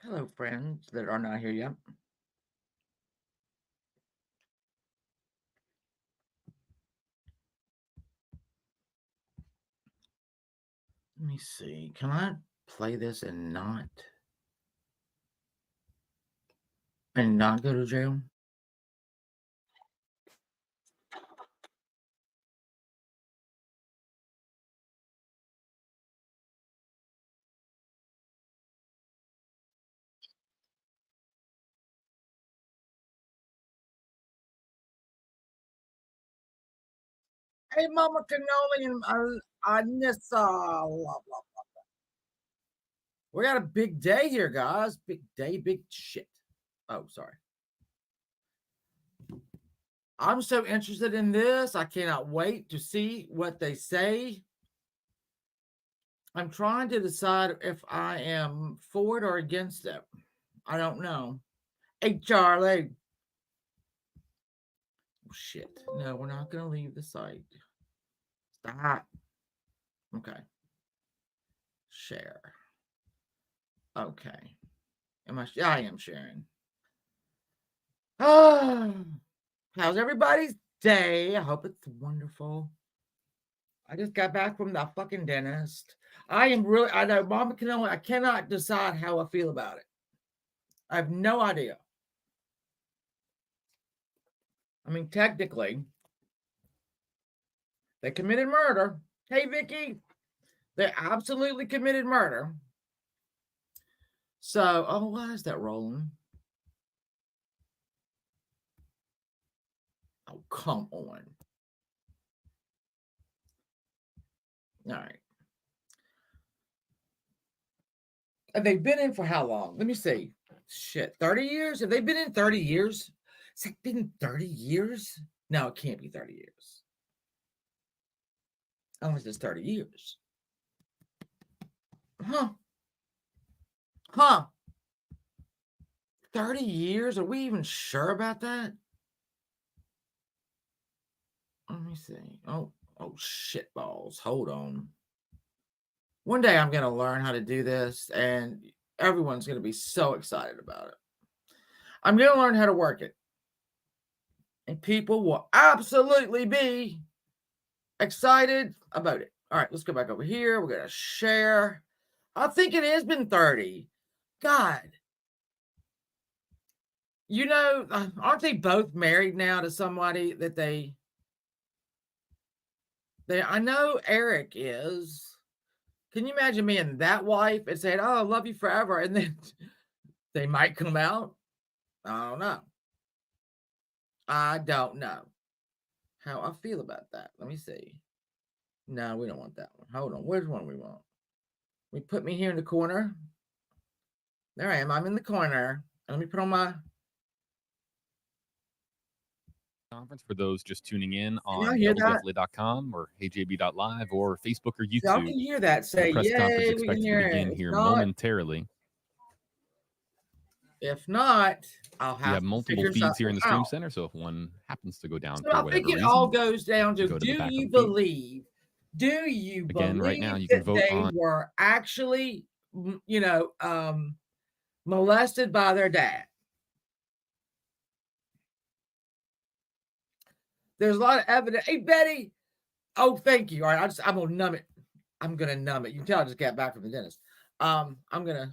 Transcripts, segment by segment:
Hello, friends that are not here yet. Let me see. Can I play this and not go to jail? Hey, Mama Cannoli and Anissa. Blah, blah, blah. We got a big day here, guys. Big day, big shit. Oh, sorry. I'm so interested in this. I cannot wait to see what they say. I'm trying to decide if I am for it or against it. I don't know. Hey, Charlie. Oh, shit. No, we're not going to leave the site. Stop. Okay. Share. Okay. I am sharing. Oh, how's everybody's day? I hope it's wonderful. I just got back from the fucking dentist. I know Mama Cannoli, I cannot decide how I feel about it. I have no idea. I mean, technically, they committed murder. Hey, Vicky, they absolutely committed murder. So, why is that rolling? Oh, come on. All right. And they've been in for how long? Let me see. Shit, 30 years? Have they been in 30 years? It's like been 30 years? No, it can't be 30 years. Unless it's 30 years. Huh. 30 years? Are we even sure about that? Let me see. Oh, shit balls. Hold on. One day I'm going to learn how to do this, and everyone's going to be so excited about it. I'm going to learn how to work it. And people will absolutely be excited about it. All right, let's go back over here. We're going to share. I think it has been 30. God. You know, aren't they both married now to somebody that they I know Eric is. Can you imagine being that wife and saying, "Oh, I love you forever," and then they might come out? I don't know. I don't know how I feel about that. Let me see. No, we don't want that one. Hold on. Where's one we want? We put me here in the corner. There I am. I'm in the corner. Let me put on my conference for those just tuning in Can y'all on hear that? wfla.com or heyjb.live or Facebook or Y'all YouTube. can hear that. The Say, press conference yay, we can expected to hear begin it. here momentarily. If not, I'll We have have to multiple figure feeds here in something the stream out. center, so if one happens to go down So for I think whatever it all reason, goes down to, go to the back of the feed. do you Again, right now, believe you can that vote they on were actually, molested by their dad? There's a lot of evidence. Hey, Betty. Oh, thank you. All right, I'm gonna numb it. I'm gonna numb it. You can tell I just got back from the dentist. I'm gonna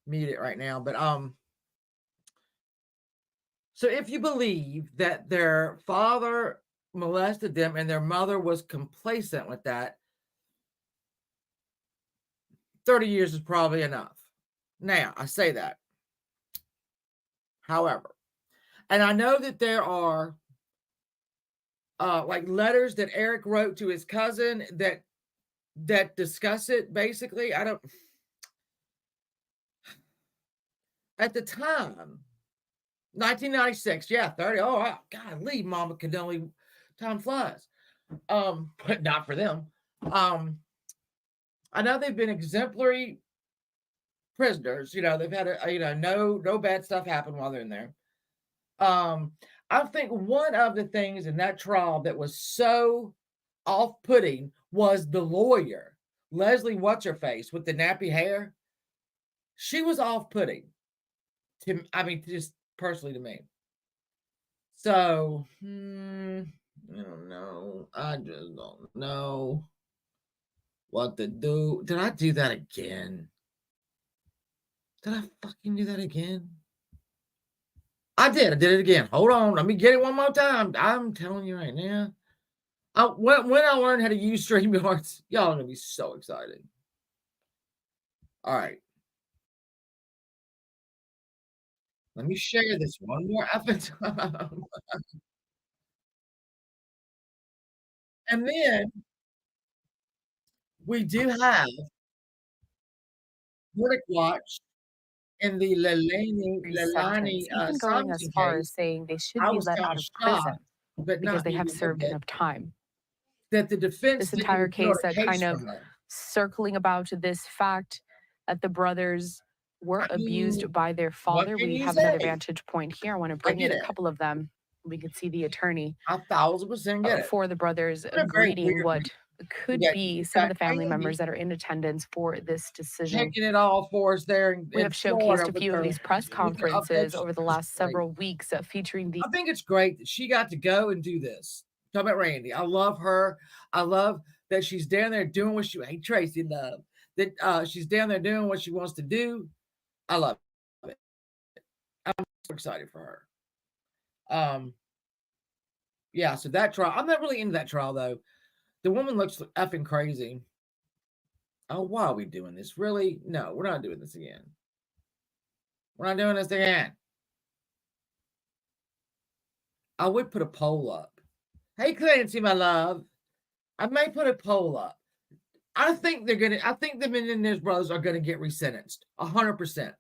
mute it right now. But so if you believe that their father molested them and their mother was complacent with that, 30 years is probably enough. Now, I say that. However, and I know that there are like letters that Eric wrote to his cousin that discuss it. Basically, I don't. At the time, 1996, yeah, 30. Oh, wow, God, leave Mama Cannoli. Time flies. But not for them. I know they've been exemplary prisoners. You know, they've had no bad stuff happen while they're in there. I think one of the things in that trial that was so off-putting was the lawyer, Leslie What's-Her-Face with the nappy hair. She was off-putting I mean, just personally to me. So, I don't know. I just don't know what to do. Did I do that again? Did I fucking do that again? I did. I did it again. Hold on. Let me get it one more time. I'm telling you right now. When I learn how to use StreamYards, y'all are gonna be so excited. All right. Let me share this one more effing time. And then we do have Verdict Watch in the Leilani sentence, even going as Simon far as case. saying they should I be was let kind out of of shocked, prison but because not they maybe have a little served bit, enough time. that the defense This didn't entire even put on case a that case kind for of her. circling about this fact that the brothers were I mean, abused by their what father. can We you have another say? vantage point here. I want to I bring get in a it. couple of them. We could see the attorney 1,000% get it. for the brothers What a very greeting weird what you could be you some of got the family Randy members that are in attendance for this decision. taking it all for us there We in have showcased Florida a with few of her these press conferences updates. over the It's last great. several weeks featuring the I think it's great that she got to go and do this. Talk about Randy. I love her. I love that she's down there doing what she. Hey Tracy, love that she's down there doing what she wants to do. I love it. I'm so excited for her. Yeah. So that trial, I'm not really into that trial though. The woman looks effing crazy. Oh, why are we doing this? Really? No, we're not doing this again. We're not doing this again. I would put a poll up. Hey Clancy, my love. I may put a poll up. I think the Menendez brothers are gonna get resentenced 100%.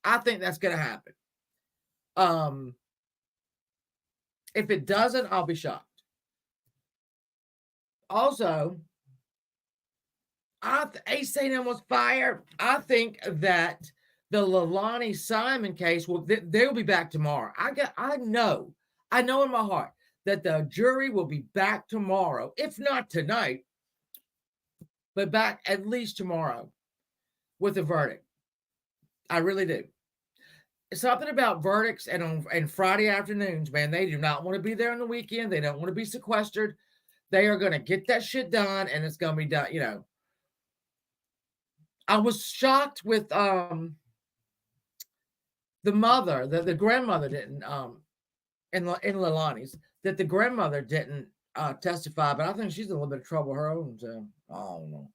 I think that's gonna happen. Um, if it doesn't, I'll be shocked. Also, A. was fired. I think that the Leilani Simon case they'll be back tomorrow. I know in my heart that the jury will be back tomorrow, if not tonight, but back at least tomorrow with a verdict. I really do. Something about verdicts and Friday afternoons, man. They do not want to be there on the weekend. They don't want to be sequestered. They are going to get that shit done, and it's going to be done. You know, I was shocked with the mother, the grandmother didn't in Leilani's that the grandmother didn't testify, but I think she's in a little bit of trouble her own. So I don't know.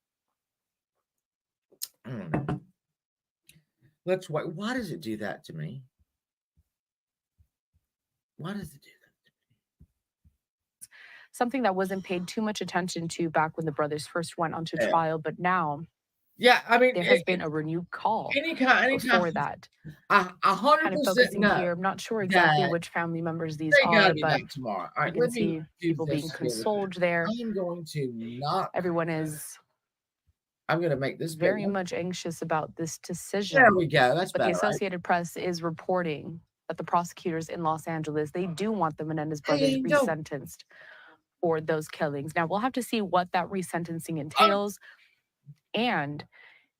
I don't know. Let's wait. Why does it do that to me? Why does it do that? something that wasn't paid too much attention to back when the brothers first went onto Yeah. trial, but now Yeah, I mean, there has been a renewed call anytime for that. I Kind of 100% focusing know here. I'm not sure exactly that which family members these they gotta are, be but back tomorrow. All we right, can let me see do people being this here with you. consoled there. I am going to knock. Everyone is I'm gonna make this very bigger. much anxious about this There decision. we go. That's But the better, right? Associated Press is reporting that the prosecutors in Los Angeles, they do want the Menendez brothers Hey, no. resentenced for those killings. Now we'll have to see what that resentencing entails, and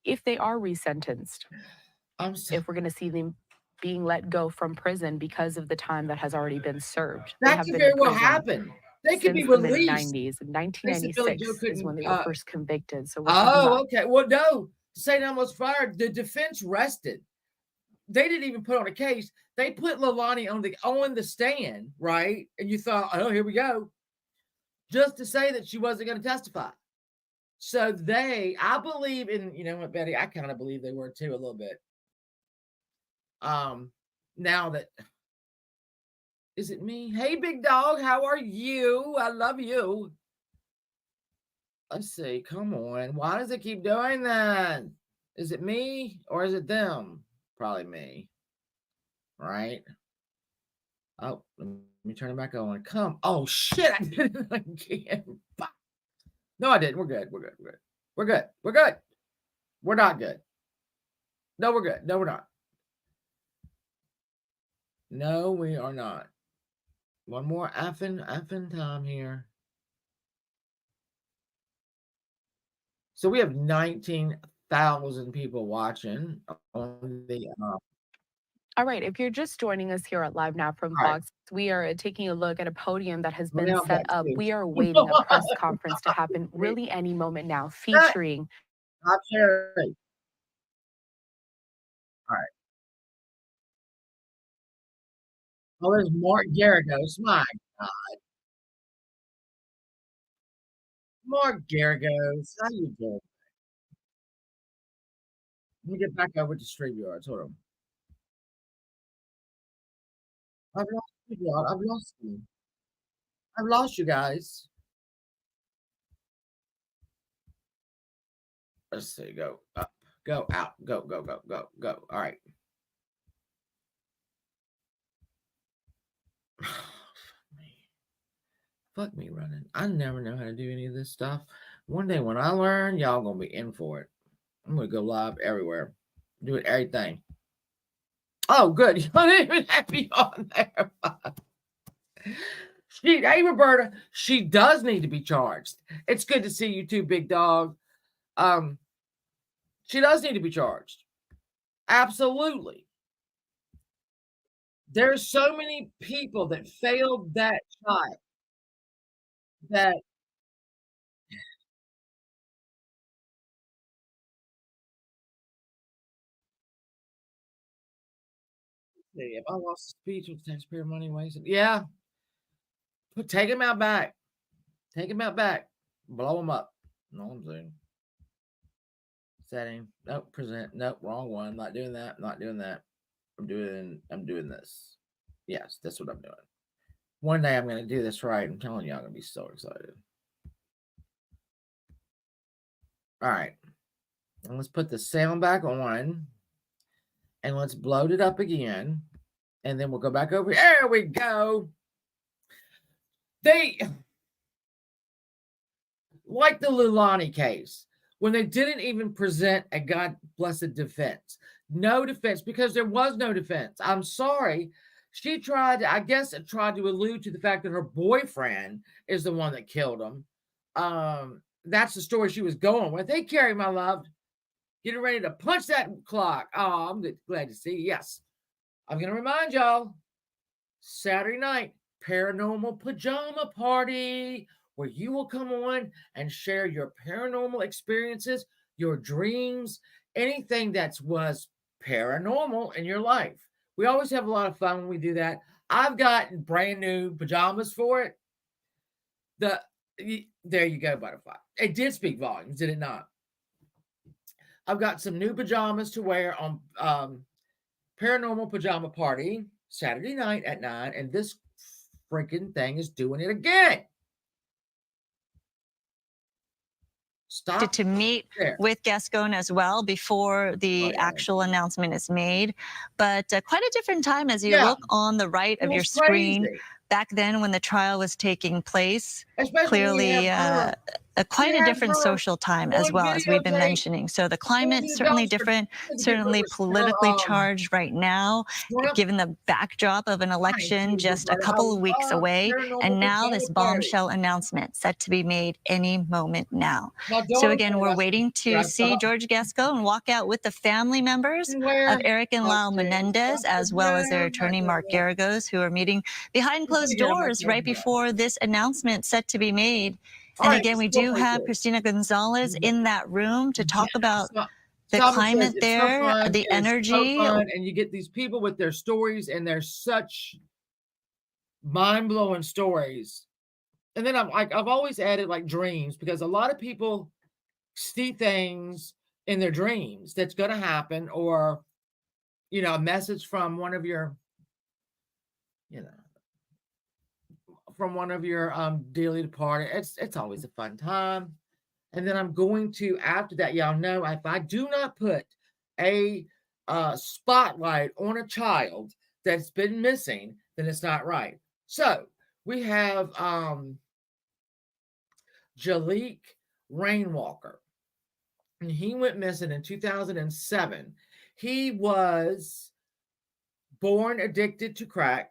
if they are resentenced, I'm so, if we're going to see them being let go from prison because of the time that has already been served. They that have could been very in well prison happen. They could be since the mid released. 90s. In They said Billy Joe 1996 is couldn't. when they were first convicted. So we're talking Oh, about okay. Well, no. St. Elmo's fired. The defense rested. They didn't even put on a case. They put Leilani on the stand, right? And you thought, oh, here we go, just to say that she wasn't going to testify. So I believe in, you know what, Betty, I kind of believe they were too a little bit. Now that, is it me? Hey, big dog, how are you? I love you. Let's see. Come on. Why does it keep doing that? Is it me or is it them? Probably me. Right? Oh, let me turn it back on. Come. Oh, shit. I did it again. No, I didn't. We're good. We're good. We're good. We're good. We're good. We're not good. No, we're good. No, we're not. No, we are not. One more effing time here. So we have 19 1,000 people watching on the All right, if you're just joining us here at Live Now from all right, Fox, we are taking a look at a podium that has let me been have set that up. too. We are awaiting a press conference to happen really any moment now, featuring Top Cherry. All right. Oh, there's Mark Garagos. My God. Mark Garagos. How you doing? Let me get back over to StreamYard. Hold on. I've lost StreamYard. I've lost you. I've lost you guys. Let's see. Go up. Go out. Go, go, go, go, go. All right. Fuck me running. I never know how to do any of this stuff. One day when I learn, y'all gonna be in for it. I'm gonna go live everywhere. Do it everything. Oh, good. You don't even have me on there. Hey, Roberta, she does need to be charged. It's good to see you too, big dog. She does need to be charged. Absolutely. There's so many people that failed that child that if I lost speech with taxpayer money wasted. Yeah. Take him out back. Take him out back. Blow him up. No, I'm saying. Setting. Nope. Present. Nope. Wrong one. I'm not doing that. I'm not doing that. I'm doing this. Yes, that's what I'm doing. One day I'm gonna do this right. I'm telling you, I'm gonna be so excited. All right. And let's put the sound back on. And let's bloat it up again. And then we'll go back over. There we go. They like the Leilani case when they didn't even present a God blessed defense. No defense because there was no defense. I'm sorry. She tried, I guess, tried to allude to the fact that her boyfriend is the one that killed him. That's the story she was going with. Hey, Carrie, my love, getting ready to punch that clock. Oh, I'm glad to see you. Yes, I'm going to remind y'all Saturday night, paranormal pajama party, where you will come on and share your paranormal experiences, your dreams, anything that was paranormal in your life. We always have a lot of fun when we do that. I've got brand new pajamas for it. There you go, butterfly. It did speak volumes, did it not? I've got some new pajamas to wear on paranormal pajama party Saturday night at 9, and this freaking thing is doing it again. Stop. To meet with Gascon as well before the actual announcement is made. But quite a different time as you look on the right of your screen. Back then when the trial was taking place, clearly quite a different social time as well, as we've been mentioning. So the climate certainly different, certainly politically charged right now, given the backdrop of an election just a couple of weeks away. And now this bombshell announcement set to be made any moment now. So again, we're waiting to see George Gascon walk out with the family members of Eric and Lyle Menendez, as well as their attorney, Mark Garagos, who are meeting behind closed doors right before this announcement set to be made. And again, we do have Christina Gonzalez in that room to talk about the climate there, the energy. And you get these people with their stories, and they're such mind-blowing stories. And then I've always added like dreams, because a lot of people see things in their dreams that's going to happen, or a message from one of your from one of your dearly departed. It's always a fun time. And then I'm going to, after that, y'all know, if I do not put a spotlight on a child that's been missing, then it's not right. So we have Jalik Rainwalker, and he went missing in 2007. He was born addicted to crack,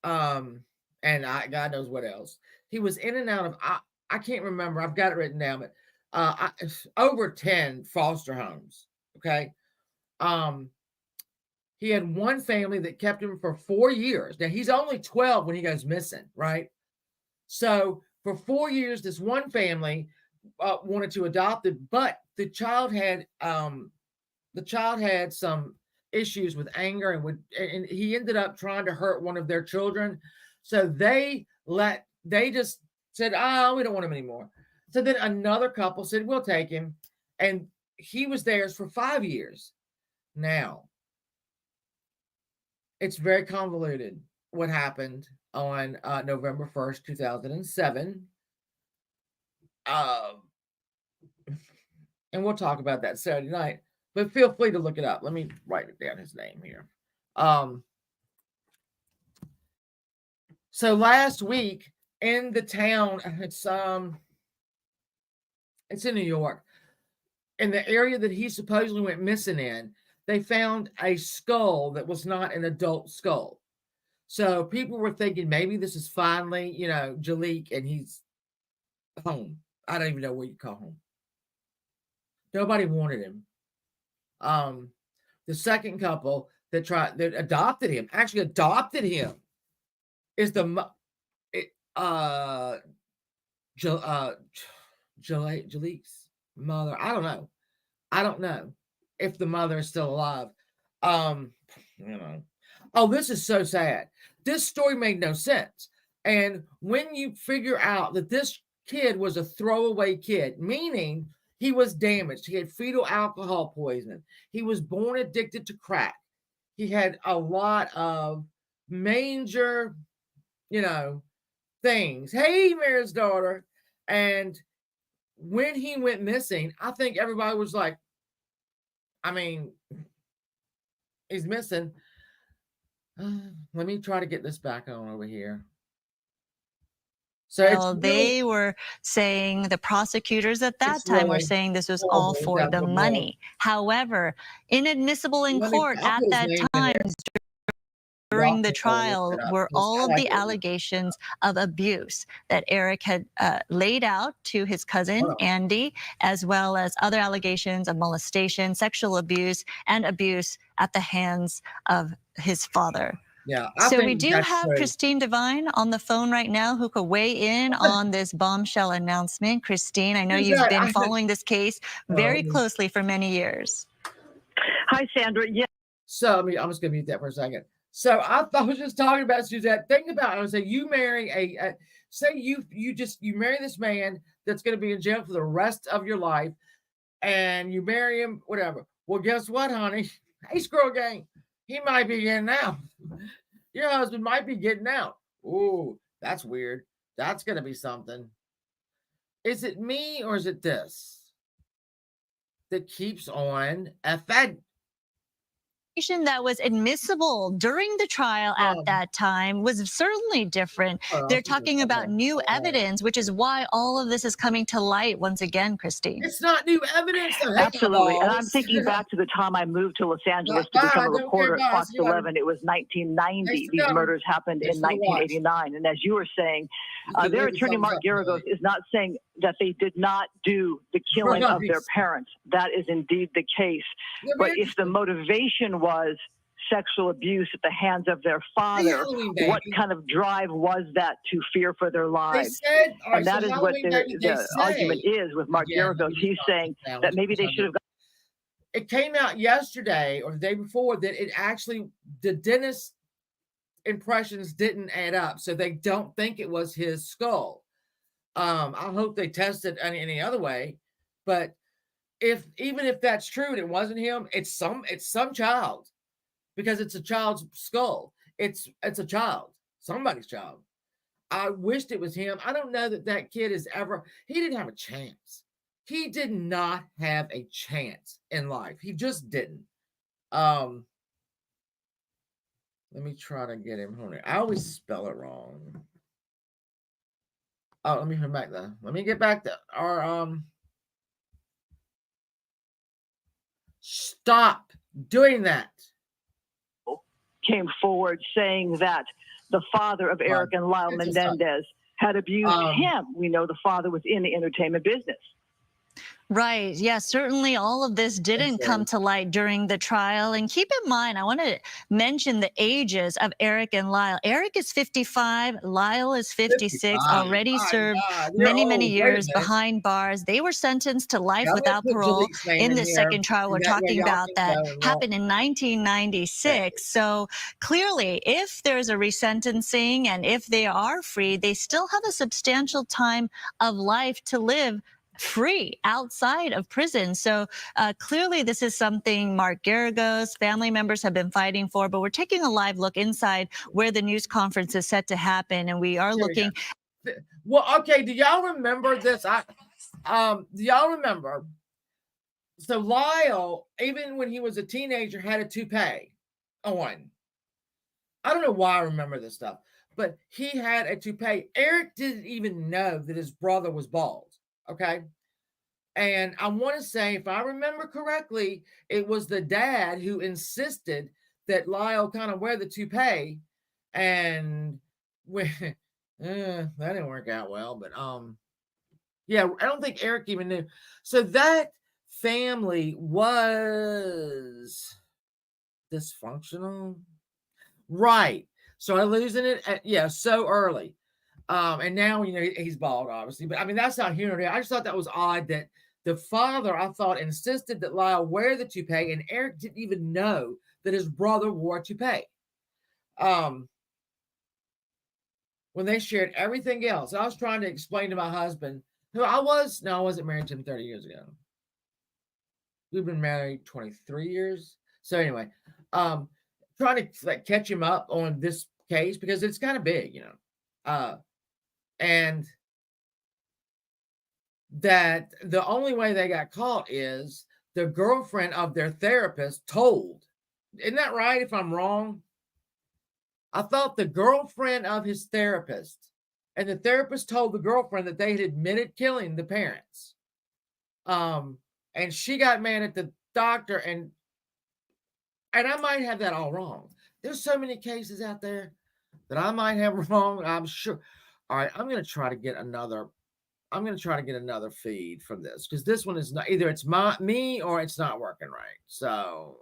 and God knows what else. He was in and out of, I can't remember. I've got it written down, but over 10 foster homes. Okay. He had one family that kept him for 4 years. Now he's only 12 when he goes missing, right? So for 4 years, this one family wanted to adopt it, but the child had some issues with anger and he ended up trying to hurt one of their children. So they just said, "Oh, we don't want him anymore." So then another couple said, "We'll take him," and he was theirs for 5 years. Now, it's very convoluted what happened on November 1st, 2007. And we'll talk about that Saturday night, but feel free to look it up. Let me write it down, his name here. So last week in the town, it's in New York, in the area that he supposedly went missing in, they found a skull that was not an adult skull. So people were thinking maybe this is finally, Jalik, and he's home. I don't even know what you call home. Nobody wanted him. The second couple that adopted him, is Jalik's mother. I don't know if the mother is still alive. Oh, this is so sad. This story made no sense. And when you figure out that this kid was a throwaway kid, meaning he was damaged, he had fetal alcohol poisoning, he was born addicted to crack, he had a lot of major, things. Hey, Mayor's daughter. And when he went missing, I think everybody was like, he's missing. Let me try to get this back on over here. So they were saying, the prosecutors at that time were saying this was all for the money. However, inadmissible in court at that time during the trial were all of the allegations of abuse that Eric had laid out to his cousin, Andy, as well as other allegations of molestation, sexual abuse, and abuse at the hands of his father. Yeah. So we do have Christine Devine on the phone right now who could weigh in on this bombshell announcement. Christine, I know you've been following this case very closely for many years. Hi, Sandra. Yeah. So I'm just going to mute that for a second. So I was just talking about Suzette. Think about it. I would say you marry say you marry this man that's going to be in jail for the rest of your life, and you marry him, whatever. Well, guess what, honey? Hey, Squirrel Gang, he might be getting out. Your husband might be getting out. Ooh, that's weird. That's going to be something. Is it me or is it this that keeps on effing? That was admissible during the trial at that time was certainly different. They're talking about new evidence, which is why all of this is coming to light once again, Christine. It's not new evidence. Absolutely. And I'm thinking back to the time I moved to Los Angeles to become a reporter at Fox 11. It was 1990. These murders happened in 1989. And as you were saying, their attorney, Mark Garagos, is not saying that they did not do the killing of their parents. That is indeed the case. But if the motivation was sexual abuse at the hands of their father, what kind of drive was that to fear for their lives? And that is what the argument is with Mark Garagos. He's saying that maybe they should have. It came out yesterday or the day before that it actually, the dentist impressions didn't add up. So they don't think it was his skull. I hope they tested any other way, but even if that's true and it wasn't him, it's some child, because it's a child's skull. It's a child, somebody's child. I wished it was him. I don't know that kid he didn't have a chance. He did not have a chance in life. He just didn't. Let me try to get him on. I always spell it wrong. Oh, let me come back though. Let me get back to our stop doing that. Came forward saying that the father of Eric and Lyle Menendez had abused him. We know the father was in the entertainment business. Right. Yeah, certainly all of this didn't come to light during the trial. And keep in mind, I want to mention the ages of Eric and Lyle. Eric is 55, Lyle is 56, 55. already My served God, you're many old. Wait a years minute. behind bars. They were sentenced to life Yeah, I'm gonna without put parole Jaleek's name in in the here, second trial we're and that way talking y'all about can that go and happened in 1996. So clearly, if there's a resentencing and if they are free, they still have a substantial time of life to live free outside of prison. So clearly this is something Mark Garagos, family members have been fighting for, but we're taking a live look inside where the news conference is set to happen. And we are looking. Well, okay. Do y'all remember this? Do y'all remember? So Lyle, even when he was a teenager, had a toupee on. I don't know why I remember this stuff, but he had a toupee. Eric didn't even know that his brother was bald. Okay. And I want to say, if I remember correctly, it was the dad who insisted that Lyle kind of wear the toupee. And that didn't work out well. But yeah, I don't think Eric even knew. So that family was dysfunctional. Right. So I'm losing it so early. And now, he's bald, obviously. But I mean, that's not human. I just thought that was odd that the father, I thought, insisted that Lyle wear the toupee, and Eric didn't even know that his brother wore a toupee. When they shared everything else, I was trying to explain to my husband who I wasn't married to him 30 years ago. We've been married 23 years. So anyway, trying to catch him up on this case because it's kind of big, and that the only way they got caught is the girlfriend of their therapist told. Isn't that right? If I'm wrong, I thought the girlfriend of his therapist and the therapist told the girlfriend that they had admitted killing the parents. And she got mad at the doctor, and I might have that all wrong. There's so many cases out there that I might have wrong. I'm sure. All right, I'm going to try to get another feed from this because this one is not either it's me or it's not working right. So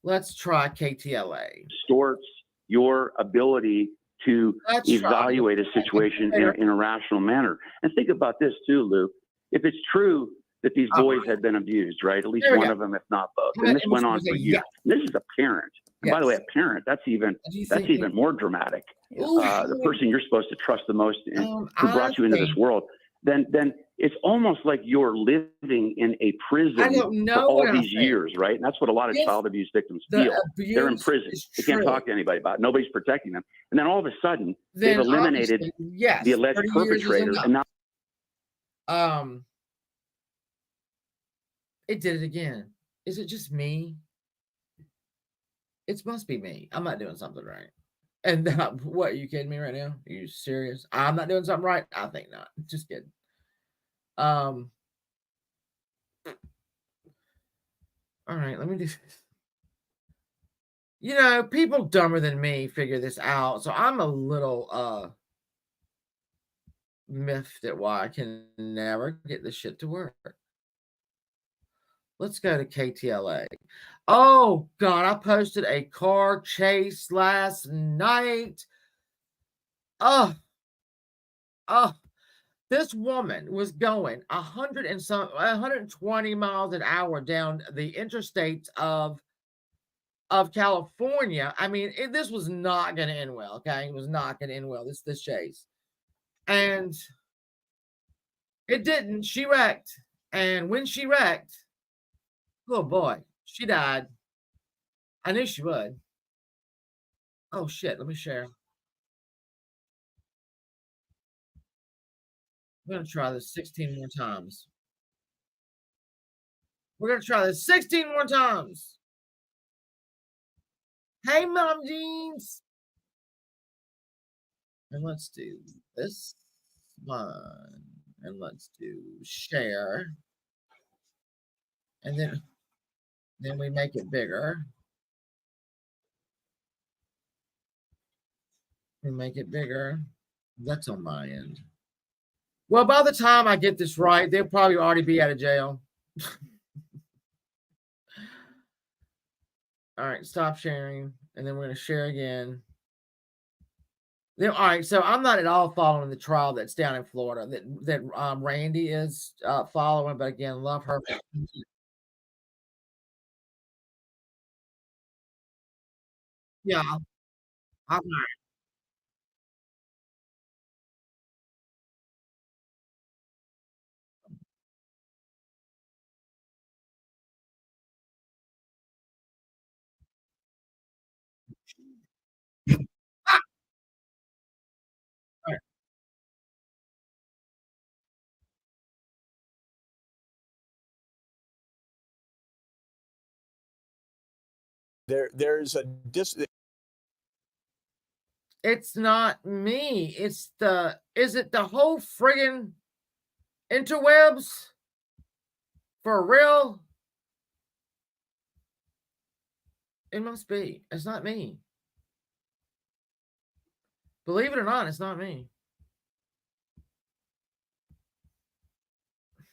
let's try KTLA. Distorts your ability to evaluate a situation in a rational manner. And think about this too, Luke. If it's true that these boys had been abused, right? At least one of them, if not both. And this went on for years. This is a parent. And by the way, a parent, that's even more dramatic. The person you're supposed to trust the most who brought you into this world, then it's almost like you're living in a prison for all these years, right? And that's what a lot of child abuse victims feel. They're in prison. They can't talk to anybody about it. Nobody's protecting them. And then all of a sudden, they've eliminated the alleged perpetrator. And now it did it again. Is it just me? It must be me. I'm not doing something right. And what, are you kidding me right now? Are you serious? I'm not doing something right? I think not. Just kidding. All right, let me do this. People dumber than me figure this out. So I'm a little miffed at why I can never get this shit to work. Let's go to KTLA. Oh, God, I posted a car chase last night. Oh, this woman was going 120 miles an hour down the interstates of California. I mean, this was not going to end well, okay? It was not going to end well, this chase. And it didn't. She wrecked. And when she wrecked, oh boy, she died. I knew she would. Oh shit, let me share. We're going to try this 16 more times. We're going to try this 16 more times. Hey, Mom Jeans. And let's do this one. And let's do share. And then we make it bigger. We make it bigger. That's on my end. Well, by the time I get this right, they'll probably already be out of jail. All right, stop sharing. And then we're going to share again. Then, all right, so I'm not at all following the trial that's down in Florida that Randy is following, but again, love her. Yeah, I'm not. Ah! All right. There's a It's not me. Is it the whole friggin' interwebs? For real? It must be. It's not me. Believe it or not, it's not me.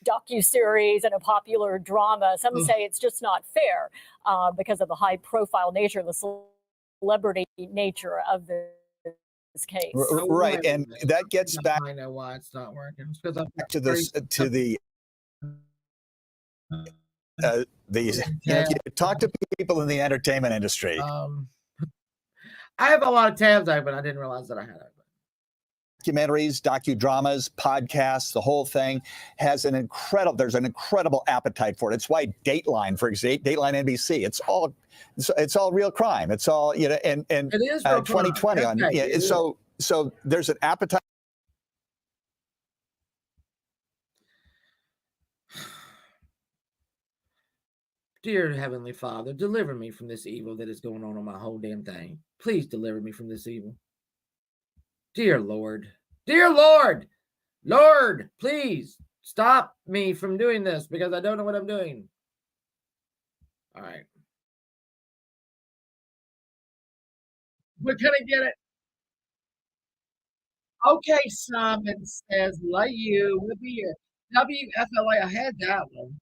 Docuseries and a popular drama. Some say it's just not fair because of the high-profile nature, the celebrity nature of this case. Right, and that gets back. I know why it's not working. It's because I'm back to this to the. Talk to people in the entertainment industry. I have a lot of tabs open. I didn't realize that I had open. Documentaries, docudramas, podcasts, the whole thing has there's an incredible appetite for it. It's why Dateline, for example, Dateline NBC, it's all real crime. It's all, and it is 2020 on, yeah. So there's an appetite. Dear Heavenly Father, deliver me from this evil that is going on my whole damn thing. Please deliver me from this evil. Dear Lord, Lord, please stop me from doing this because I don't know what I'm doing. All right. We're going to get it. Okay, Simon says, like you, we'll be here. WFLA, I had that one.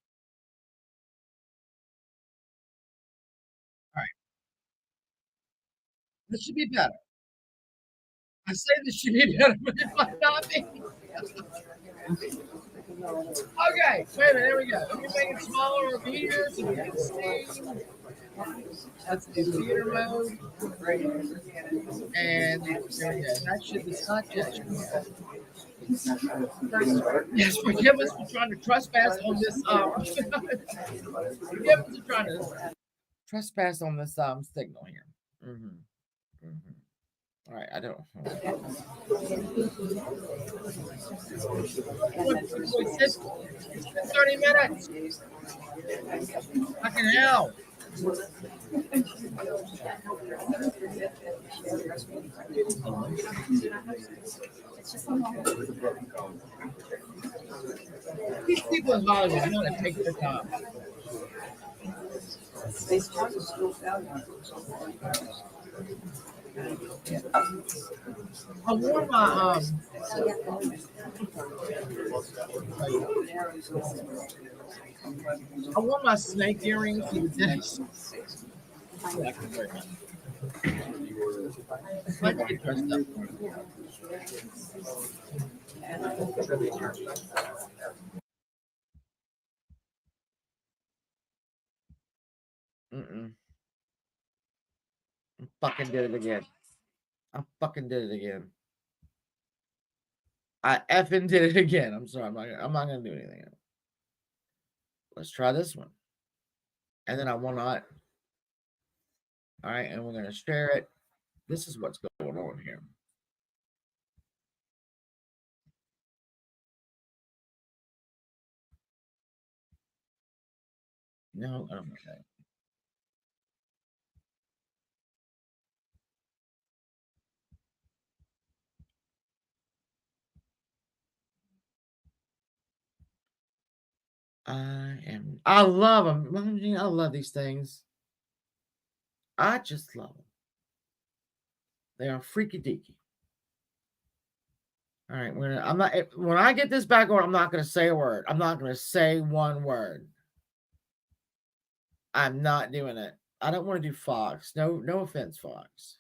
All right. This should be better. I say this should be better, but it might not be. Okay, wait a minute, there we go. Let me make it smaller over here so we can see. That's the theater mode. And there we go. That should be not just. Yes, forgive us for trying to trespass on this. Forgive us for trying to trespass on this signal here. All right, I don't. 30 minutes. Fucking hell. These people in Hollywood want to take their time. I wore my snake earrings to the dentist. Let's get dressed up. I fucking did it again. I effing did it again. I'm sorry. I'm not gonna do anything else. Let's try this one. And then I will not. All right, and we're gonna share it. This is what's going on here. No, okay. I love them. I love these things. I just love them. They are freaky deaky. All right, I'm not. When I get this back on, I'm not going to say a word. I'm not going to say one word. I'm not doing it. I don't want to do Fox. No offense, Fox.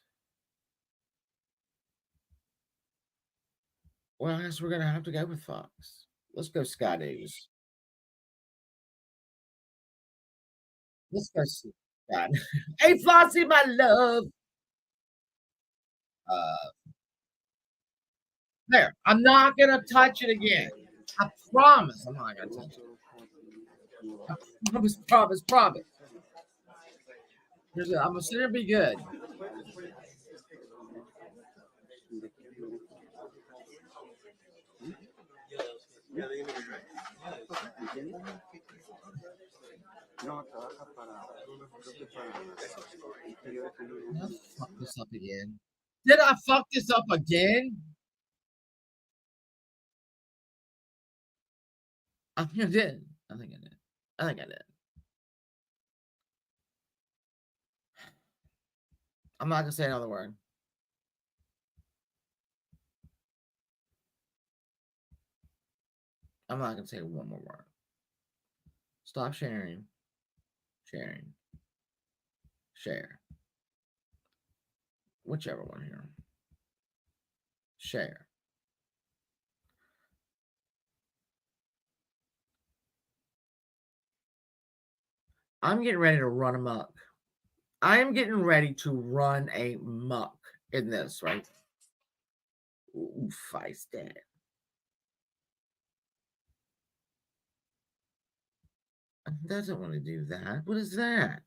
Well, I guess we're going to have to go with Fox. Let's go Sky News. Let's go see Sky. Hey, Flossie, my love. There. I'm not going to touch it again. I promise I'm not going to touch it. I promise. I'm going to sit here and be good. Fuck this up again. Did I fuck this up again? I think I did. I think I did. I'm not gonna say another word. I'm not gonna say one more word. Stop sharing. Share. Whichever one here. Share. I'm getting ready to run amok. I am getting ready to run a muck in this, right? Ooh, feisty. It doesn't want to do that. What is that?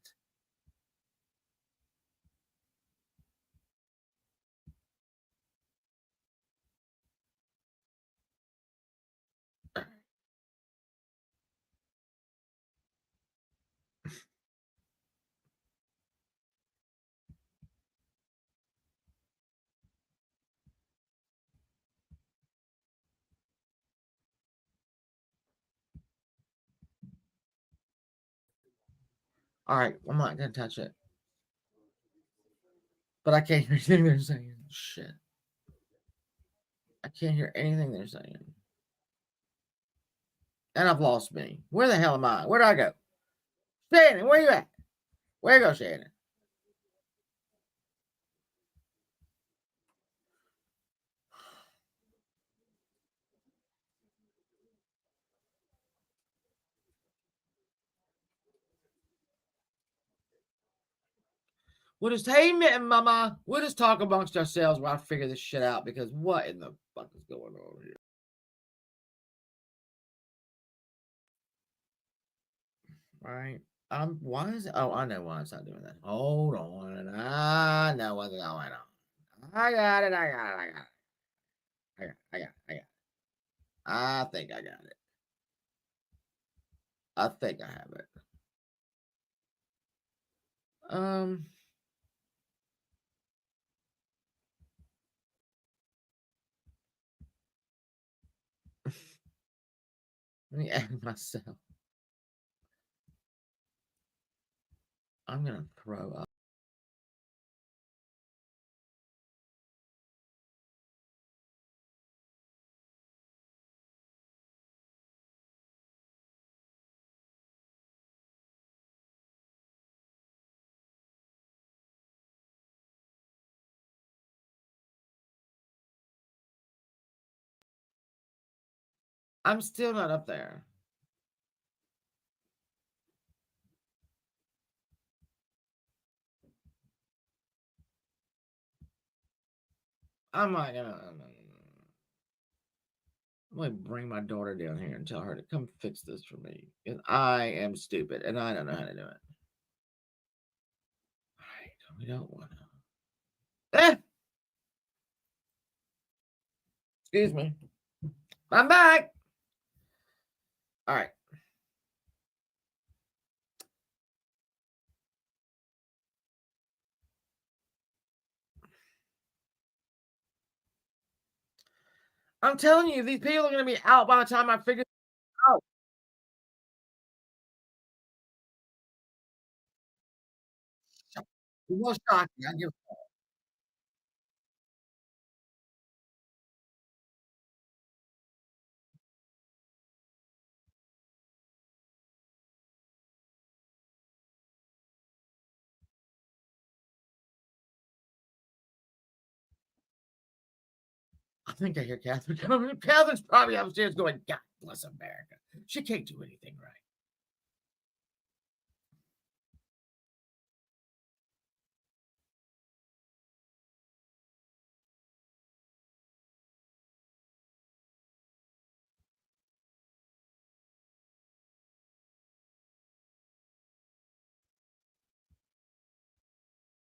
All right, I'm not gonna touch it. But I can't hear anything they're saying. Shit. I can't hear anything they're saying. And I've lost me. Where the hell am I? Where'd I go? Shannon, where you at? Where you go, Shannon? We'll just, hey, mama, we'll just talk amongst ourselves while I figure this shit out, because what in the fuck is going on here? All right. Why is it? Oh, I know why it's not doing that. Hold on. I know what's going on. I got it. I think I got it. I think I have it. Let me add myself. I'm gonna throw up. I'm still not up there. I'm not gonna. I'm gonna bring my daughter down here and tell her to come fix this for me. And I am stupid and I don't know how to do it. All right, we don't want to. Excuse me. I'm back. All right. I'm telling you, these people are going to be out by the time I figure it out. It was shocking. I give I think I hear Catherine coming. Catherine's probably upstairs going, God bless America. She can't do anything right.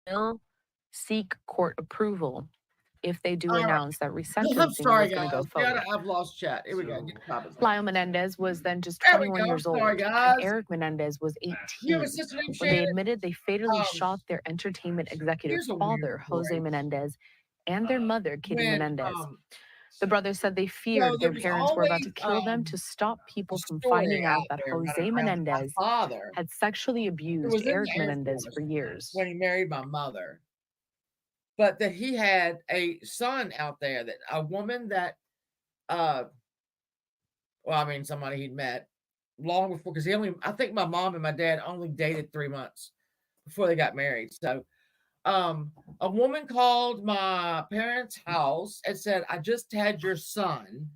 Will seek court approval if they do All right. announce that I'm resentencing sorry, is going to go guys. forward. I've lost chat. Here we go. Get the topics. Lyle Menendez was then just There we 21 go. years old, Sorry, and guys. Eric Menendez was You have 18 a sister named when they Shannon? admitted they fatally shot their entertainment executive Here's a weird father, Jose story. Menendez, and their mother, Kitty When, Menendez. The brothers said they feared there their was parents were about to always, kill them to stop people from story finding out out that there running Jose around that my Menendez father, had sexually who abused was in Eric the Air Menendez Force for years. when he married my mother, but that he had a son out there, that a woman that, somebody he'd met long before, because I think my mom and my dad only dated 3 months before they got married. So, a woman called my parents' house and said, I just had your son.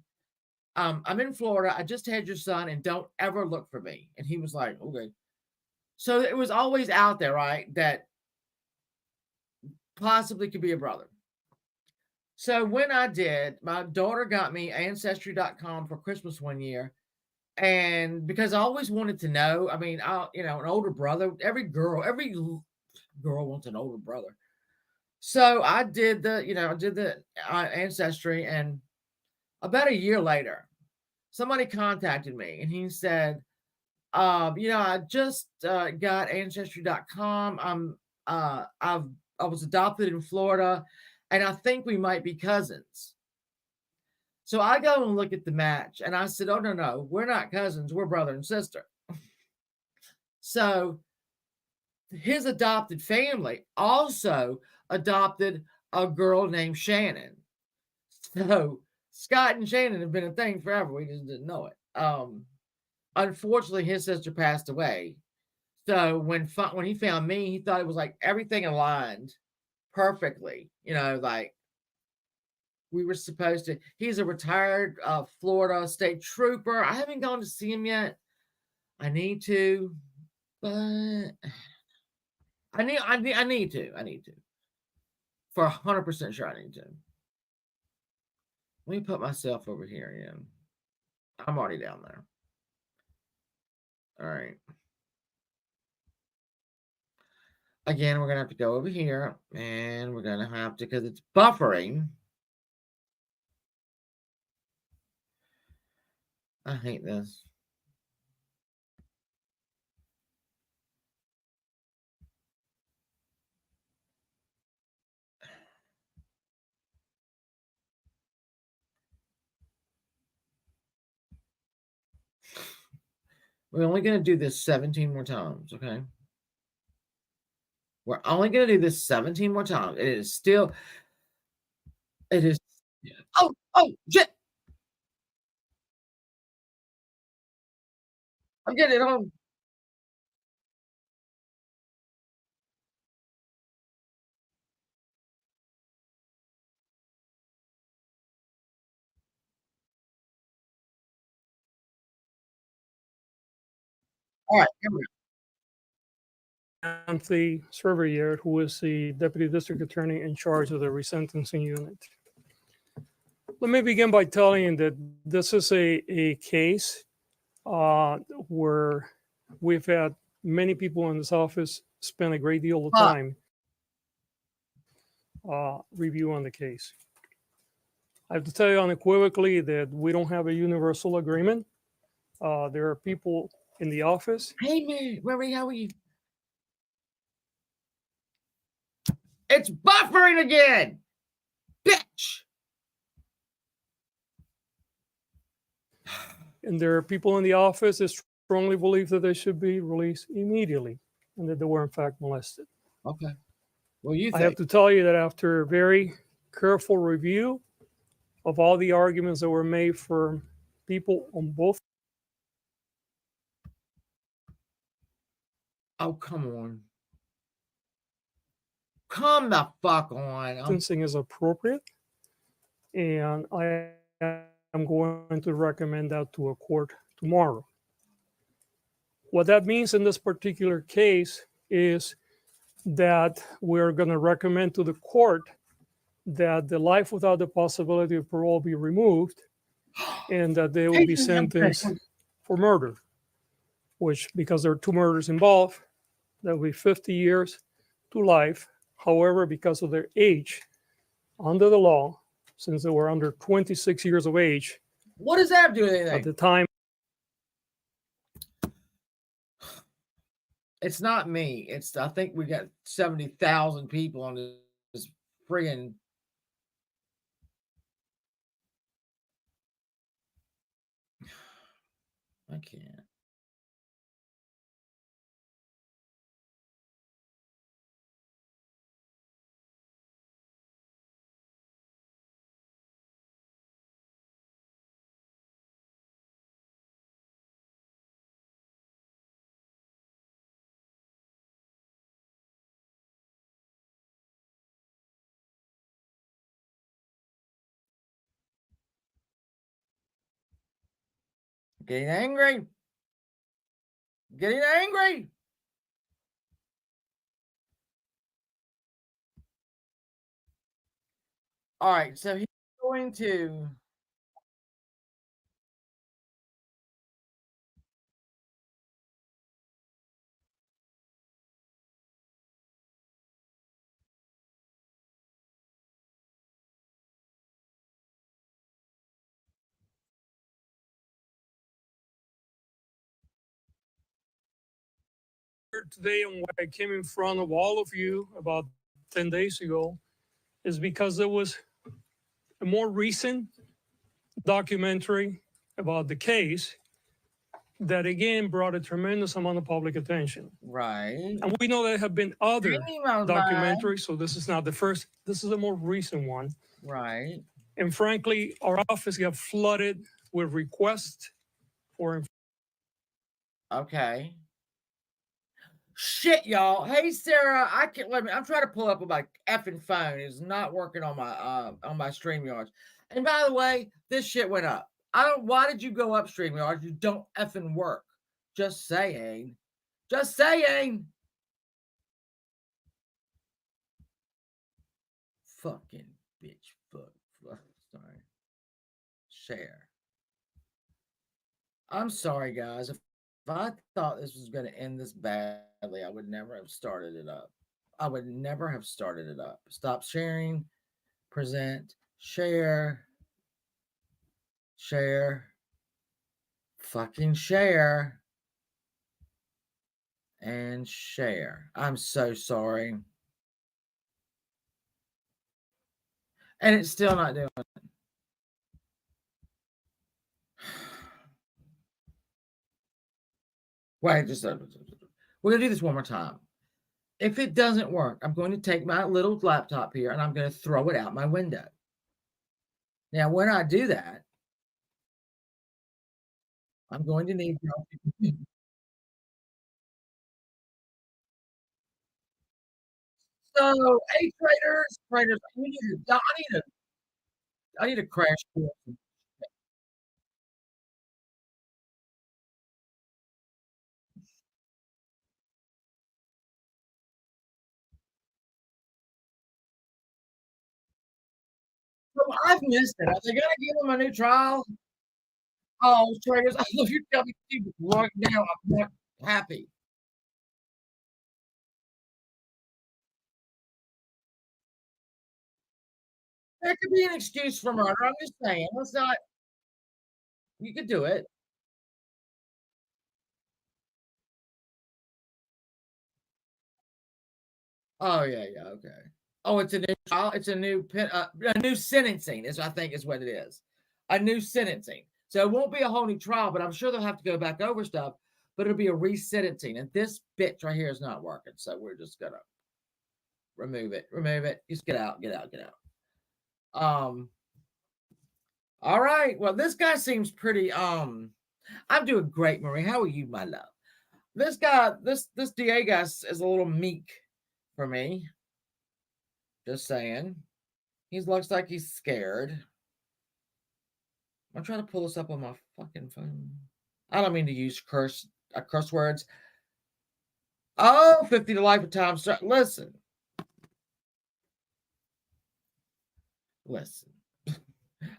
I'm in Florida. I just had your son, and don't ever look for me. And he was like, okay. So it was always out there, right? That possibly could be a brother. So when I did, my daughter got me ancestry.com for Christmas one year. And because I always wanted to know, an older brother, every girl wants an older brother. So I did the ancestry, and about a year later, somebody contacted me and he said, I just got ancestry.com. I was adopted in Florida, and I think we might be cousins. So I go and look at the match, and I said, oh, no, we're not cousins. We're brother and sister. So his adopted family also adopted a girl named Shannon. So Scott and Shannon have been a thing forever. We just didn't know it. Unfortunately, his sister passed away. So when he found me, he thought it was like everything aligned perfectly. Like we were supposed to. He's a retired Florida state trooper. I haven't gone to see him yet. I need to, but I need to. For 100% sure, I need to. Let me put myself over here in. I'm already down there. All right. Again, we're going to have to go over here, and we're going to have to, because it's buffering. I hate this. We're only going to do this 17 more times, okay? We're only going to do this 17 more times. It is. Yeah. Oh, shit. I'm getting it home. All right, here we go. Anthony Cervier, who is the Deputy District Attorney in charge of the resentencing unit. Let me begin by telling you that this is a case where we've had many people in this office spend a great deal of time reviewing the case. I have to tell you unequivocally that we don't have a universal agreement. There are people in the office. Hey, man, Rory, how are you? It's buffering again, bitch. And there are people in the office that strongly believe that they should be released immediately and that they were in fact molested. Okay. Well, you think? I have to tell you that after a very careful review of all the arguments that were made for people on both. Oh, come on. Come the fuck on. Sentencing is appropriate. and I am going to recommend that to a court tomorrow. What that means in this particular case is that we're going to recommend to the court that the life without the possibility of parole be removed and that they will be sentenced for murder, which, because there are 2 murders involved, that will be 50 years to life. However, because of their age, under the law, since they were under 26 years of age, what does that do with anything? At the time, it's not me. It's, I think we got 70,000 people on this friggin'. I can't. Getting angry. Getting angry. All right, so he's going to. today and why I came in front of all of you about 10 days ago is because there was a more recent documentary about the case that again brought a tremendous amount of public attention. Right. And we know there have been other documentaries, so this is not the first, this is a more recent one. Right. And frankly, our office got flooded with requests for. Okay. Shit, y'all. Hey, Sarah, I can't let me. I'm trying to pull up on my effing phone. It's not working on my StreamYards. And by the way, this shit went up. I don't. Why did you go up, StreamYards? You don't effing work. Just saying. Just saying. Fucking bitch. Fuck. Sorry. Share. I'm sorry, guys. If I thought this was going to end this badly, I would never have started it up. I would never have started it up. Stop sharing, present, share, fucking share, and share. I'm so sorry. And it's still not doing it. Wait, just we're going to do this one more time. If it doesn't work, I'm going to take my little laptop here and I'm going to throw it out my window. Now, when I do that, I'm going to need y'all to. So, hey, traders, I need a crash course. So I've missed it. Are they going to give them a new trial? Oh, traders, I love you. Tell me right now. I'm not happy. There could be an excuse for murder. I'm just saying. Let's not. You could do it. Oh yeah, okay. Oh, it's a new trial. It's a new sentencing. Is I think is what it is. A new sentencing. So it won't be a whole new trial, but I'm sure they'll have to go back over stuff. But it'll be a resentencing, and this bitch right here is not working. So we're just gonna remove it. Remove it. Just get out. Get out. Get out. All right. Well, this guy seems pretty. I'm doing great, Marie. How are you, my love? This guy, this DA guy is a little meek for me. Just saying. He looks like he's scared. I'm trying to pull this up on my fucking phone. I don't mean to use curse words. Oh, 50 to life with time. Listen.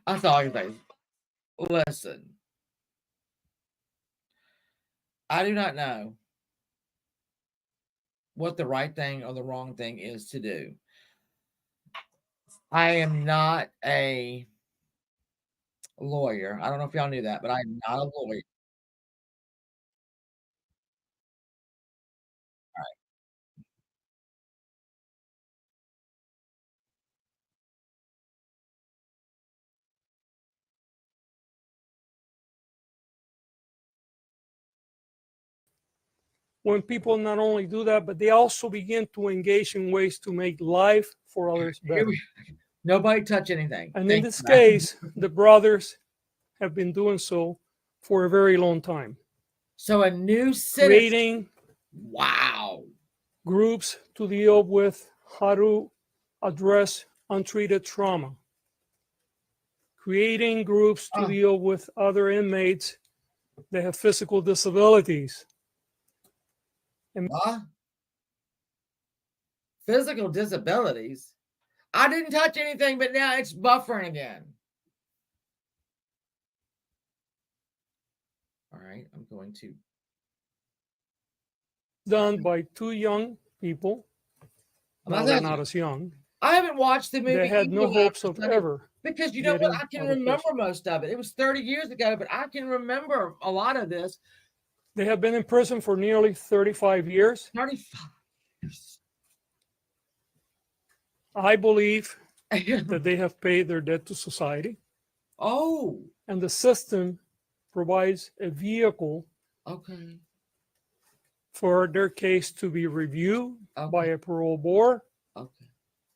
That's all I can say. Listen. I do not know what the right thing or the wrong thing is to do. I am not a lawyer. I don't know if y'all knew that, but I'm not a lawyer. When people not only do that, but they also begin to engage in ways to make life for others better. Nobody touch anything. And in this case, the brothers have been doing so for a very long time. So a new citizen. Creating wow groups to deal with how to address untreated trauma. Creating groups to deal with other inmates that have physical disabilities. And physical disabilities? I didn't touch anything, but now it's buffering again. All right, I'm going to. Done by two young people. Well, they're not as young. I haven't watched the movie. They had no hopes of ever. Because you know what? I can remember most of it. It was 30 years ago, but I can remember a lot of this. They have been in prison for nearly 35 years. 35 years. I believe that they have paid their debt to society. Oh. And the system provides a vehicle for their case to be reviewed by a parole board.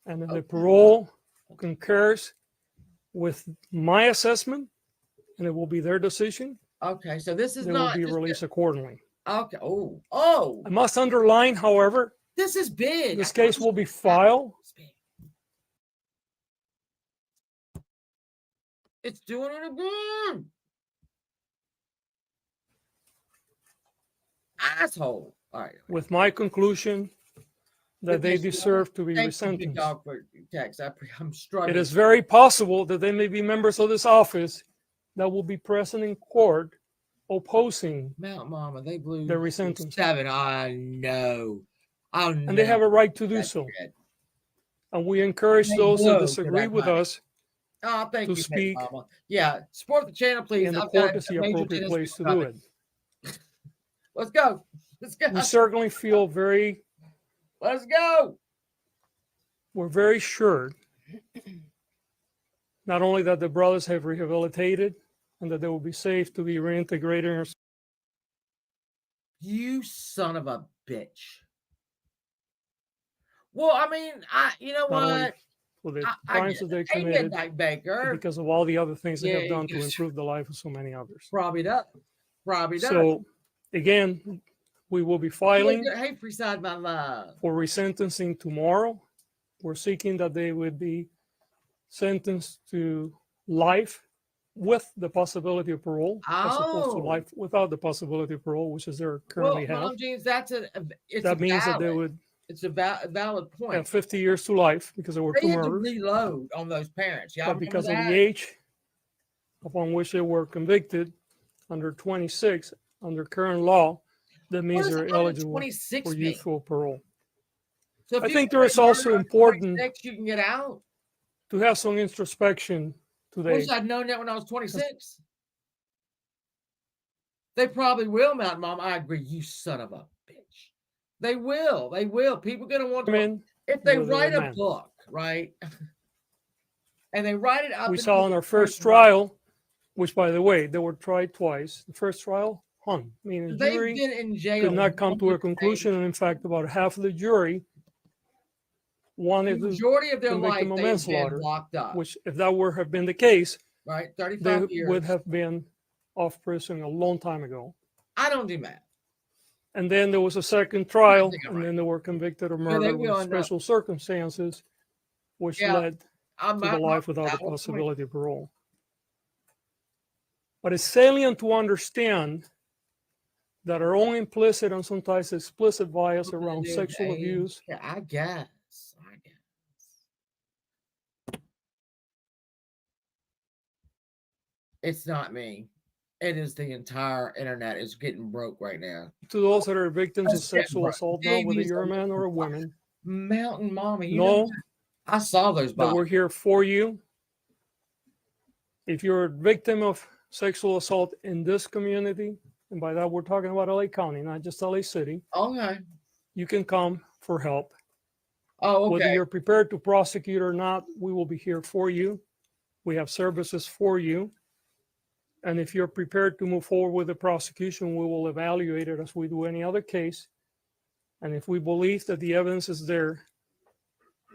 And then the parole concurs with my assessment, and it will be their decision. Okay, so this is they not. They will be released accordingly. Okay. Oh. I must underline, however. This is big. This case will be filed. It's doing it again. Asshole. All right. With my conclusion that they deserve to be resentenced. I'm struggling. It is very possible that there may be members of this office that will be present in court opposing Mount Mama. They blew their resentence. 7. I know. And they have a right to do so. And we encourage those that disagree with us to speak. Mama. Yeah, support the channel, please. And the court is the appropriate place to do it. Let's go. Let's go. We certainly feel very. Let's go. We're very sure not only that the brothers have rehabilitated and that they will be safe to be reintegrated. You son of a bitch. Well, I mean, you know what? For the crimes that they committed, Baker, because of all the other things they have done to improve the life of so many others. Probably does. So, again, we will be filing for resentencing tomorrow. We're seeking that they would be sentenced to life with the possibility of parole, as opposed to life without the possibility of parole, which is they currently have. James, that means that they would. It's a valid point. Have 50 years to life because there were two murders. They had to reload on those parents. But because of the age upon which they were convicted under 26, under current law, that means they're eligible for youthful parole. So I think there is also important you can get out to have some introspection today. I wish I'd known that when I was 26. They probably will, Mountain Mom. I agree. You son of a bitch. They will. They will. People are going to want to. If they write a book, right? And they write it up. We saw in our first trial, which, by the way, they were tried twice. The first trial hung. I mean, the jury could not come to a conclusion. And in fact, about half of the jury wanted the majority of their life of manslaughter, locked up. Which, if that were have been the case, right, 35 years, would have been off prison a long time ago. I don't do math. And then there was a second trial, and then they were convicted of murder with special circumstances, which led to the life without the possibility of parole. But it's salient to understand that our own implicit and sometimes explicit bias around sexual abuse. Yeah, I guess. It's not me. It is the entire internet is getting broke right now. To those that are victims of sexual assault now, whether you're a man or a woman, Mountain Mama, you know know, I saw those that we're here for you. If you're a victim of sexual assault in this community, and by that we're talking about LA County, not just LA City, Okay. you can come for help. Oh, okay. Whether you're prepared to prosecute or not, we will be here for you. We have services for you. And if you're prepared to move forward with the prosecution, we will evaluate it as we do any other case. And if we believe that the evidence is there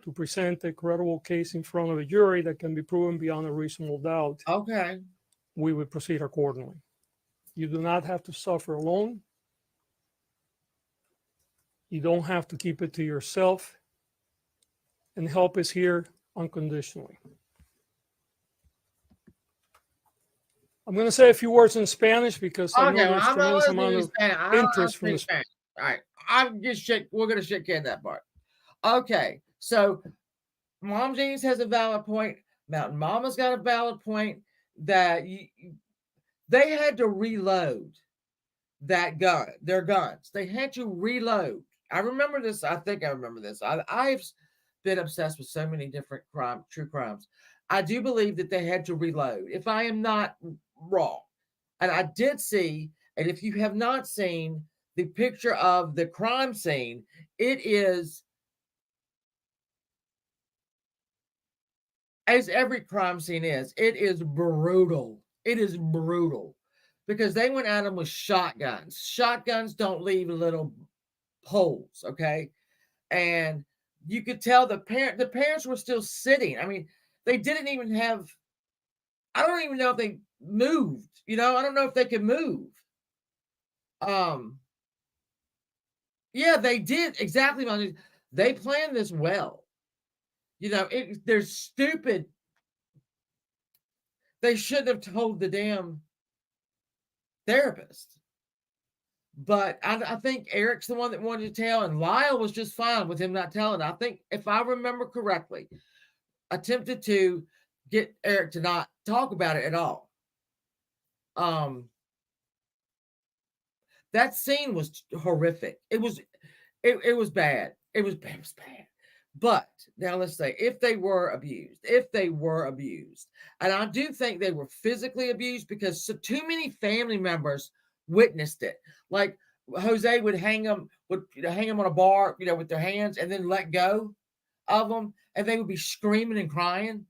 to present a credible case in front of a jury that can be proven beyond a reasonable doubt, okay, we would proceed accordingly. You do not have to suffer alone. You don't have to keep it to yourself. And help is here unconditionally. I'm going to say a few words in Spanish because I know there's a tremendous amount of interest from the Spanish. All right, we're going to shake hand that part. Okay, so Mom Jeans has a valid point. Mountain Mama's got a valid point that they had to reload that gun, their guns. They had to reload. I remember this. I think I remember this. I've been obsessed with so many different true crimes. I do believe that they had to reload, if I am not wrong. And I did see, and if you have not seen the picture of the crime scene, it is, as every crime scene is, it is brutal. It is brutal because they went at them with shotguns. Shotguns don't leave little holes, okay? And you could tell the parents were still sitting. I mean, they didn't even have, I don't even know if they moved, I don't know if they could move. Yeah, they did exactly. They planned this well. They're stupid. They shouldn't have told the damn therapist. But I think Eric's the one that wanted to tell, and Lyle was just fine with him not telling. I think, if I remember correctly, attempted to get Eric to not talk about it at all. That scene was horrific. It was bad. It was bad. But now let's say if they were abused, and I do think they were physically abused because too many family members witnessed it. Like Jose would hang them on a bar, with their hands, and then let go of them, and they would be screaming and crying,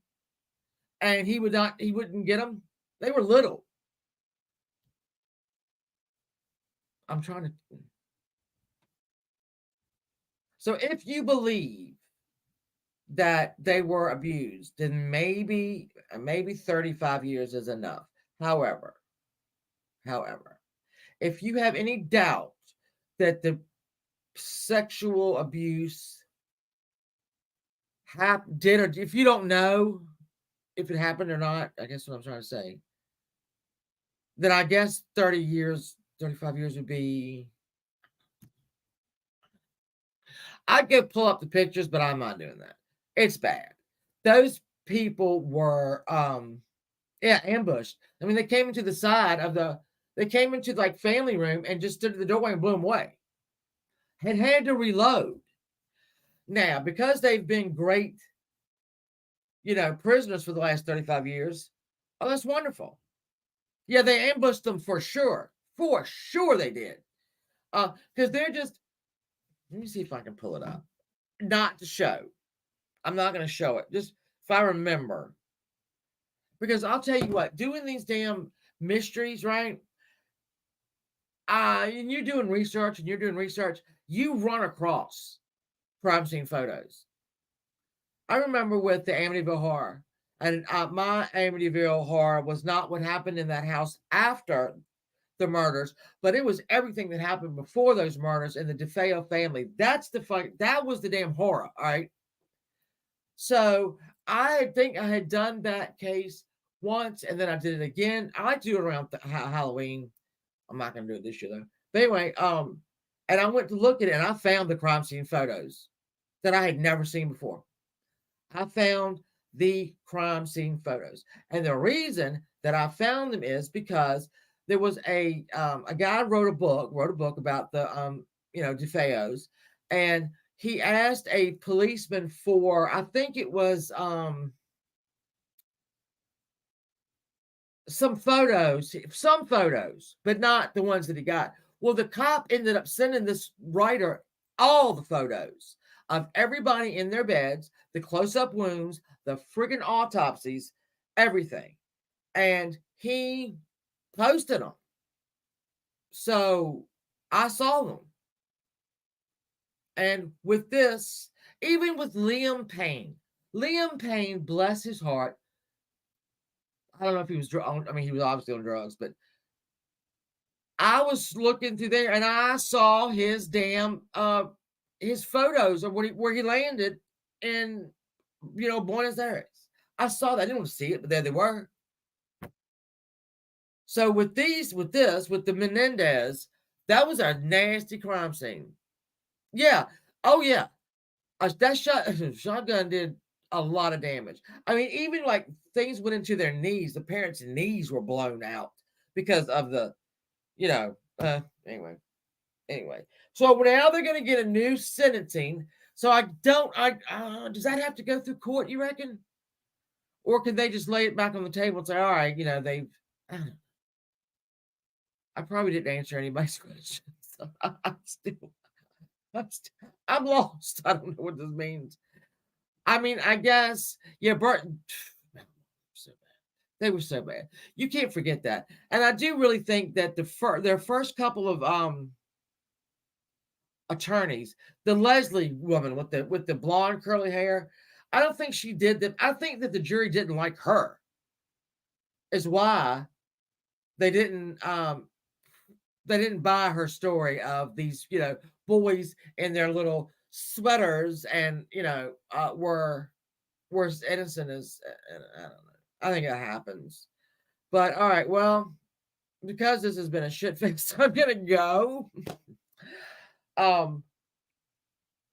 and he wouldn't get them. They were little. I'm trying to. So if you believe that they were abused, then maybe 35 years is enough. However, if you have any doubt that the sexual abuse did, or if you don't know if it happened or not, I guess what I'm trying to say, then I guess 35 years would be. I'd go pull up the pictures, but I'm not doing that. It's bad. Those people were, ambushed. I mean, they came into the side of they came into like family room and just stood at the doorway and blew them away. Had to reload. Now, because they've been great, prisoners for the last 35 years, oh, that's wonderful. Yeah, they ambushed them for sure. For sure they did. Because they're just, let me see if I can pull it up. Not to show. I'm not going to show it. Just if I remember. Because I'll tell you what, doing these damn mysteries, right? And you're doing research, you run across crime scene photos. I remember with the Amityville Horror, and my Amityville Horror was not what happened in that house after the murders, but it was everything that happened before those murders in the DeFeo family. That was the damn horror, all right? So I think I had done that case once, and then I did it again. I like to do it around Halloween. I'm not going to do it this year though. But anyway, and I went to look at it, and I found the crime scene photos that I had never seen before. I found the crime scene photos, and the reason that I found them is because there was a guy wrote a book about the DeFeos, and he asked a policeman for, I think it was some photos, but not the ones that he got. Well, the cop ended up sending this writer all the photos of everybody in their beds, the close-up wounds, the friggin' autopsies, everything. And he posted them. So I saw them. And with this, even with Liam Payne, bless his heart, I don't know if he was he was obviously on drugs, but I was looking through there and I saw his damn his photos of where he landed in Buenos Aires. I saw that. I didn't want to see it, but there they were. So with the Menendez, that was a nasty crime scene. Yeah. Oh yeah. That shotgun did a lot of damage. I mean, even like things went into their knees. The parents' knees were blown out because of the, anyway. So now they're going to get a new sentencing. So does that have to go through court, you reckon? Or can they just lay it back on the table and say, all right, I probably didn't answer anybody's questions. So I'm lost. I don't know what this means. I mean, I guess, yeah, Burton, so bad. They were so bad. You can't forget that. And I do really think that their first couple of attorneys, the Leslie woman with the blonde curly hair, I don't think she did that. I think that the jury didn't like her. Is why they didn't buy her story of these, boys in their little sweaters and, were as innocent as, I don't know. I think it happens. But all right, well, because this has been a shit fest, I'm gonna go.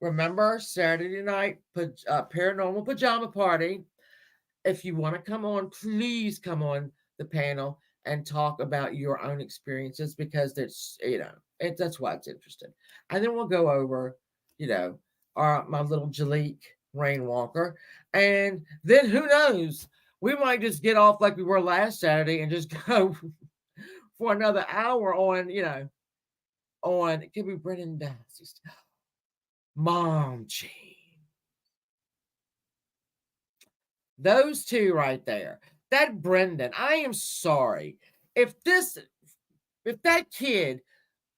Remember Saturday night paranormal pajama party. If you want to come on, please come on the panel and talk about your own experiences, because that's that's why it's interesting. And then we'll go over, my little Jalik Rainwalker, and then who knows, we might just get off like we were last Saturday and just go for another hour on, it could be Brennan Dassey's Mom Jean. Those two right there. That Brendan, I am sorry. If that kid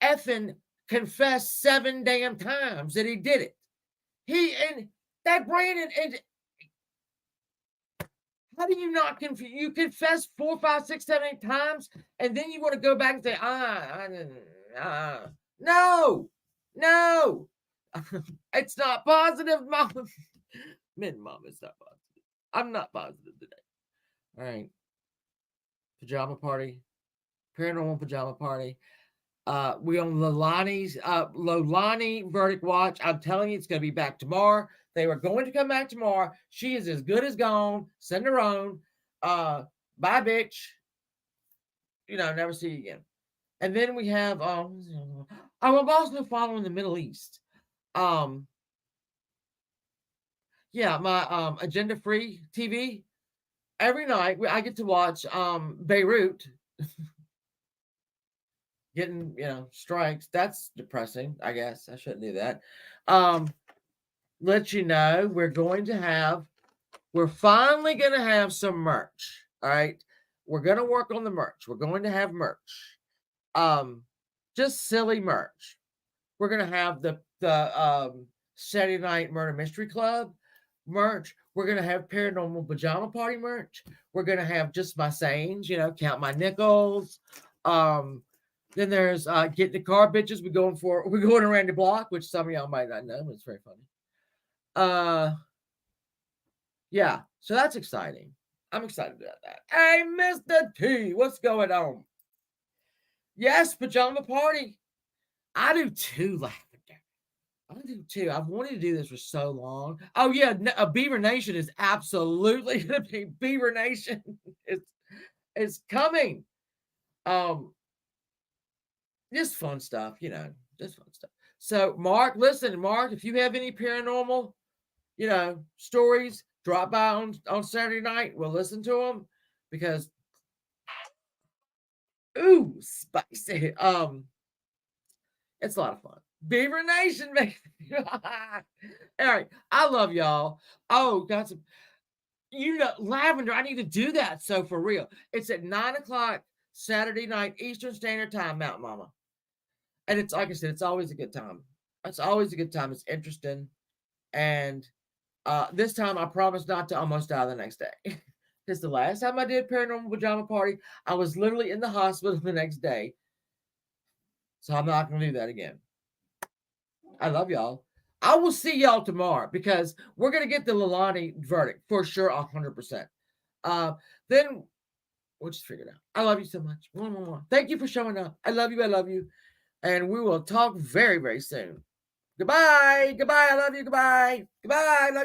effing confessed 7 damn times that he did it. That Brandon, and how do you not confess? You confess 4, 5, 6, 7, 8 times, and then you want to go back and say, no. It's not positive, Mom. Mom, it's not positive. I'm not positive today. All right. Pajama party. Paranormal pajama party. We on Leilani Verdict watch. I'm telling you, it's going to be back tomorrow. They were going to come back tomorrow. She is as good as gone. Send her on. Bye, bitch. Never see you again. And then we have, I'm also following the Middle East. My Agenda Free TV. Every night I get to watch Beirut getting, strikes. That's depressing, I guess. I shouldn't do that. Let you know we're finally going to have some merch. All right. We're going to work on the merch. We're going to have merch. Just silly merch. We're going to have the Saturday Night Murder Mystery Club merch. We're going to have Paranormal Pajama Party merch. We're going to have just my sayings, count my nickels. Then there's get the car, bitches. We're going around the block, which some of y'all might not know, but it's very funny. So that's exciting. I'm excited about that. Hey, Mr. T, what's going on? Yes, pajama party. I do too, Lavender. I do too. I've wanted to do this for so long. Oh yeah, Beaver Nation is absolutely going to be Beaver Nation. It's coming. Just fun stuff, just fun stuff. So, Mark, listen, Mark, if you have any paranormal, stories, drop by on Saturday night. We'll listen to them because, ooh, spicy. It's a lot of fun. Beaver Nation, baby. All right, I love y'all. Oh, got some. Lavender, I need to do that. So for real, it's at 9:00 Saturday night Eastern Standard Time, Mountain Mama. And it's like I said, it's always a good time. It's always a good time. It's interesting. And this time I promise not to almost die the next day. Because the last time I did paranormal pajama party, I was literally in the hospital the next day. So I'm not going to do that again. I love y'all. I will see y'all tomorrow because we're going to get the Leilani verdict for sure, 100%. Then we'll just figure it out. I love you so much. Thank you for showing up. I love you. I love you. And we will talk very, very soon. Goodbye. Goodbye. I love you. Goodbye. Goodbye. I love you.